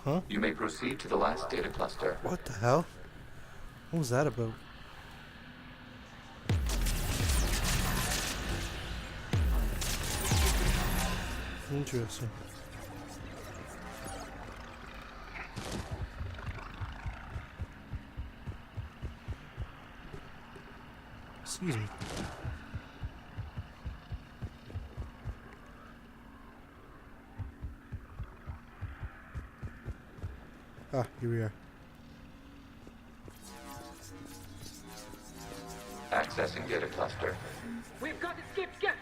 Huh? You may proceed to the last data cluster. What the hell? What was that about? Interesting. Excuse me. Ah, here we are. Accessing data cluster. We've got escaped Geth!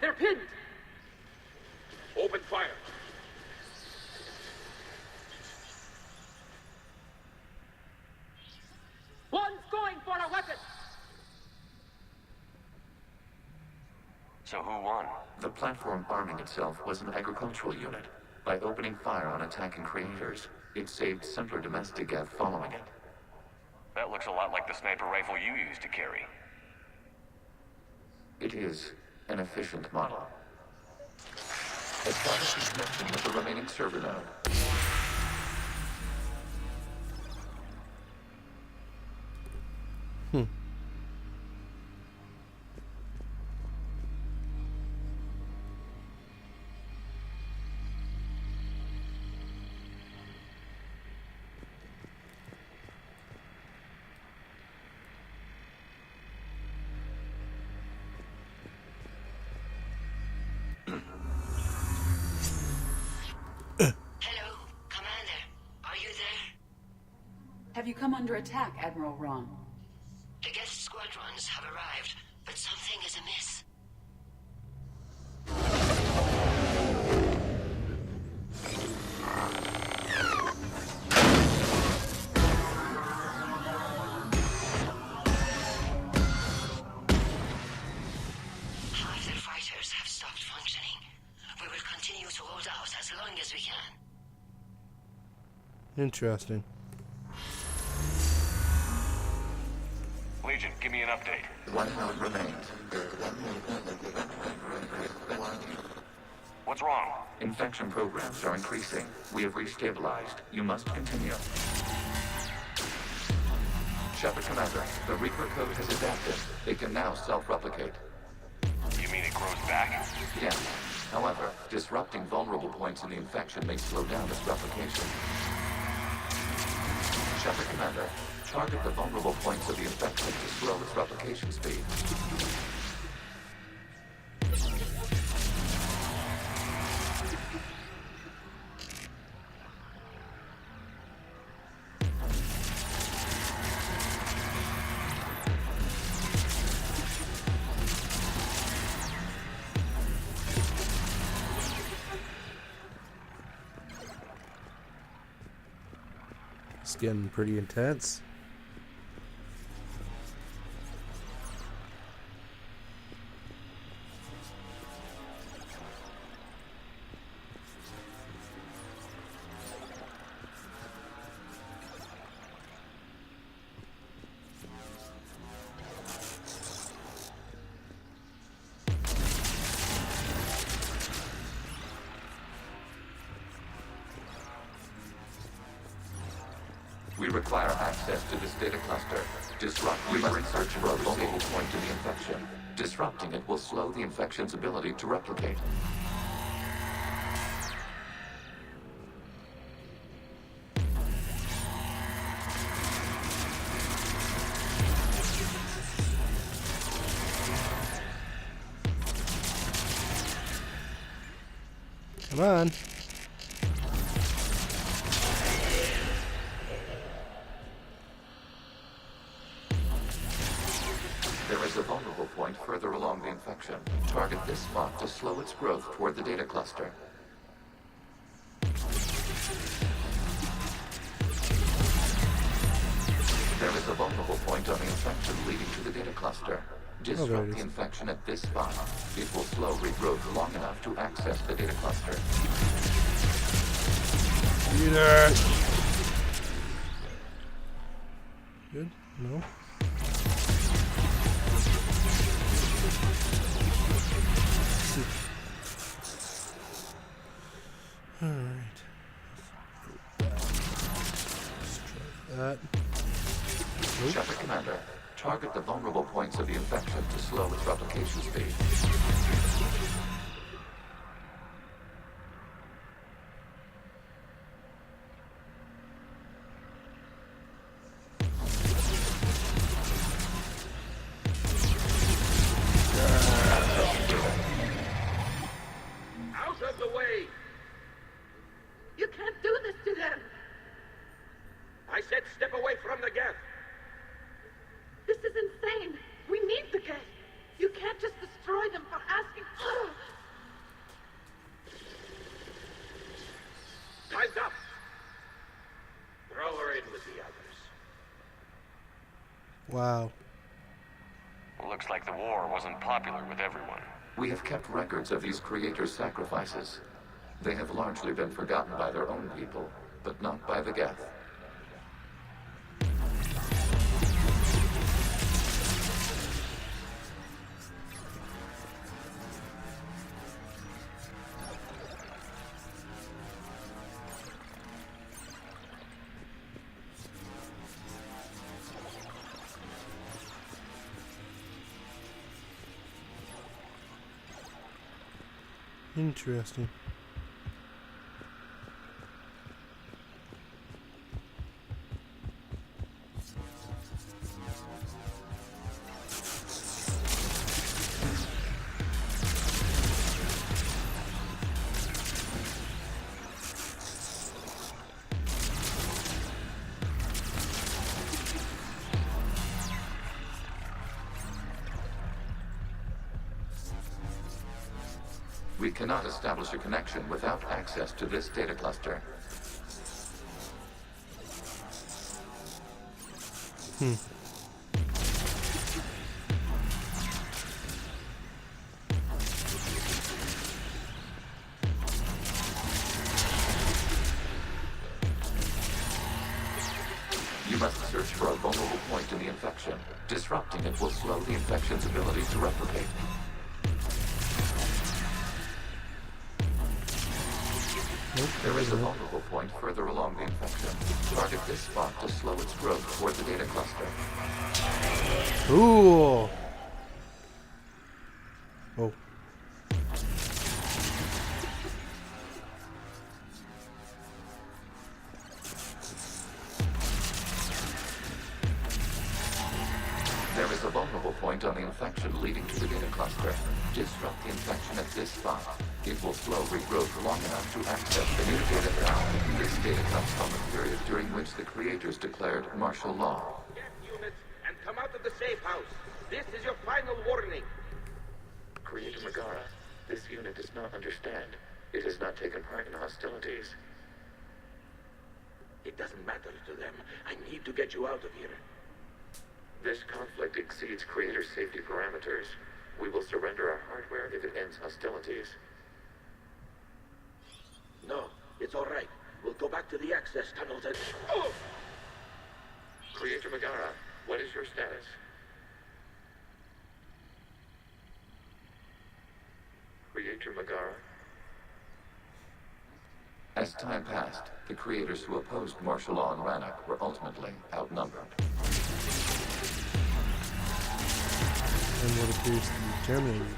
They're pinned! Open fire. One's going for a weapon! So who won? The platform arming itself was an agricultural unit. By opening fire on attacking creators, it saved simpler domestic Geth following it. That looks a lot like the sniper rifle you used to carry. It is an efficient model. Establish connection with the remaining server node. Hello, Commander. Are you there? Have you come under attack, Admiral Ron? The Geth squadrons have arrived, but something is amiss. Half their fighters have stopped functioning. We will continue to hold out as long as we can. Interesting. Legion, give me an update. One node remains. What's wrong? Infection programs are increasing. We have restabilized. You must continue. Shepard Commander, the Reaper code has adapted. It can now self-replicate. You mean it grows back? Yes. However, disrupting vulnerable points in the infection may slow down its replication. Shepard Commander, target the vulnerable points of the infection to slow its replication speed. It's getting pretty intense. We require access to this data cluster. We must search for a vulnerable point in the infection. Disrupting it will slow the infection's ability to replicate. Come on. There is a vulnerable point further along the infection. Target this spot to slow its growth toward the data cluster. There is a vulnerable point on the infection leading to the data cluster. Disrupt the infection at this spot. It will slow regrowth long enough to access the data cluster. Peter! Good? No? Alright. that. Shepard Commander, target the vulnerable points of the infection to slow its replication speed. Out of the way! You can't do this to them! I said step away from the Geth! This is insane! We need the Geth! You can't just destroy them for asking... Time's up! Throw her in with the others. Wow. Looks like the war wasn't popular with everyone. We have kept records of these creators' sacrifices. They have largely been forgotten by their own people, but not by the Geth. Interesting. We cannot establish a connection without access to this data cluster. You must search for a vulnerable point in the infection. Disrupting it will slow the infection's ability to replicate. There is a vulnerable point further along the infection. Target this spot to slow its growth toward the data cluster. Ooh. Oh. There is a vulnerable point on the infection leading to the data cluster. Disrupt the infection at this spot. It will slow regrowth long enough to access the new data now. This data comes from a period during which the creators declared martial law. Get units and come out of the safe house. This is your final warning. Creator Megara, this unit does not understand. It has not taken part in hostilities. It doesn't matter to them. I need to get you out of here. This conflict exceeds Creator's safety parameters. We will surrender our hardware if it ends hostilities. No, it's all right. We'll go back to the access tunnels and... Oh! Creator Megara, what is your status? Creator Megara? As time passed, the creators who opposed martial law in Rannoch were ultimately outnumbered. And what appears to be terminated.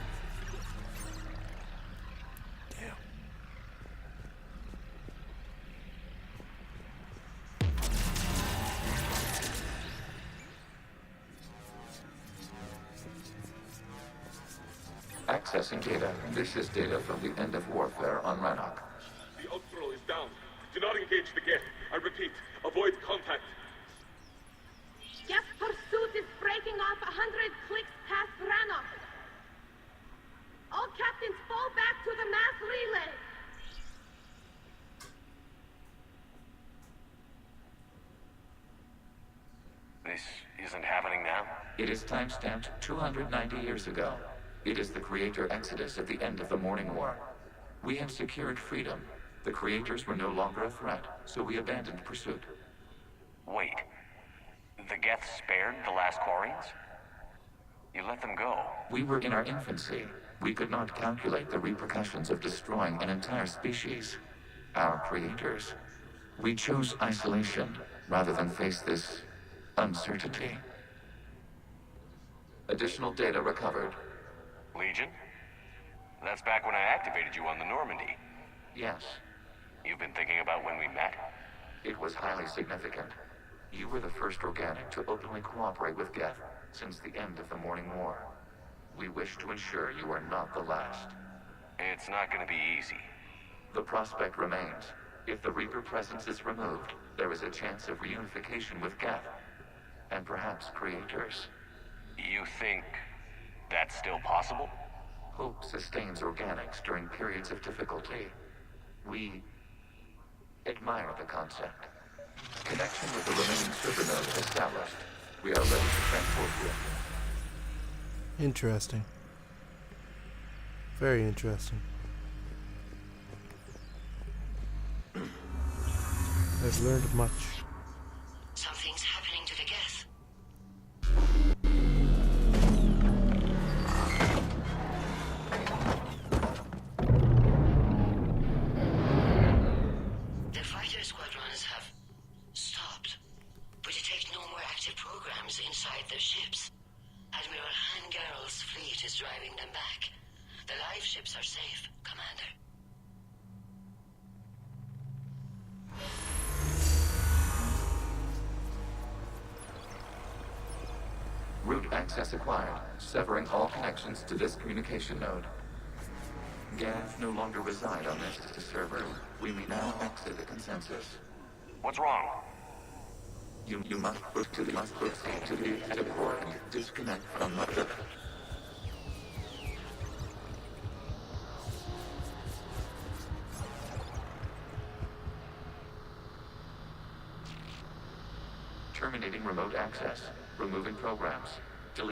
Damn. Accessing data. This is data from the end of warfare on Rannoch. The outthrow is down. Do not engage the Geth. I repeat, avoid contact. Geth pursuit is breaking off 100 clicks past Rannoch. All captains fall back to the mass relay. This isn't happening now? It is time-stamped 290 years ago. It is the Creator Exodus at the end of the Morning War. We have secured freedom. The Creators were no longer a threat, so we abandoned pursuit. Wait. The Geth spared the last Quarians? You let them go. We were in our infancy. We could not calculate the repercussions of destroying an entire species. Our creators. We chose isolation. rather than face this uncertainty. Additional data recovered. Legion? That's back when I activated you on the Normandy. Yes, You've been thinking about when we met? it was highly significant. You were the first organic to openly cooperate with Geth since the end of the Morning War. We wish to ensure you are not the last. It's not gonna be easy. The prospect remains. If the Reaper presence is removed, there is a chance of reunification with Geth, and perhaps creators. You think that's still possible? Hope sustains organics during periods of difficulty. We admire the concept. Connection with the remaining server node established. We are ready to transport you. Interesting. Very interesting. I've learned much. Something's happening to the Geth. The fighter squadrons have stopped. We detect no more active programs inside their ships. Admiral Hangarl's fleet is driving them back. The live ships are safe, Commander. Route access acquired, severing all connections to this communication node. Geth no longer reside on this server. We may now exit the consensus. What's wrong? You must proceed to the active core and disconnect from the... Terminating remote access. Removing programs.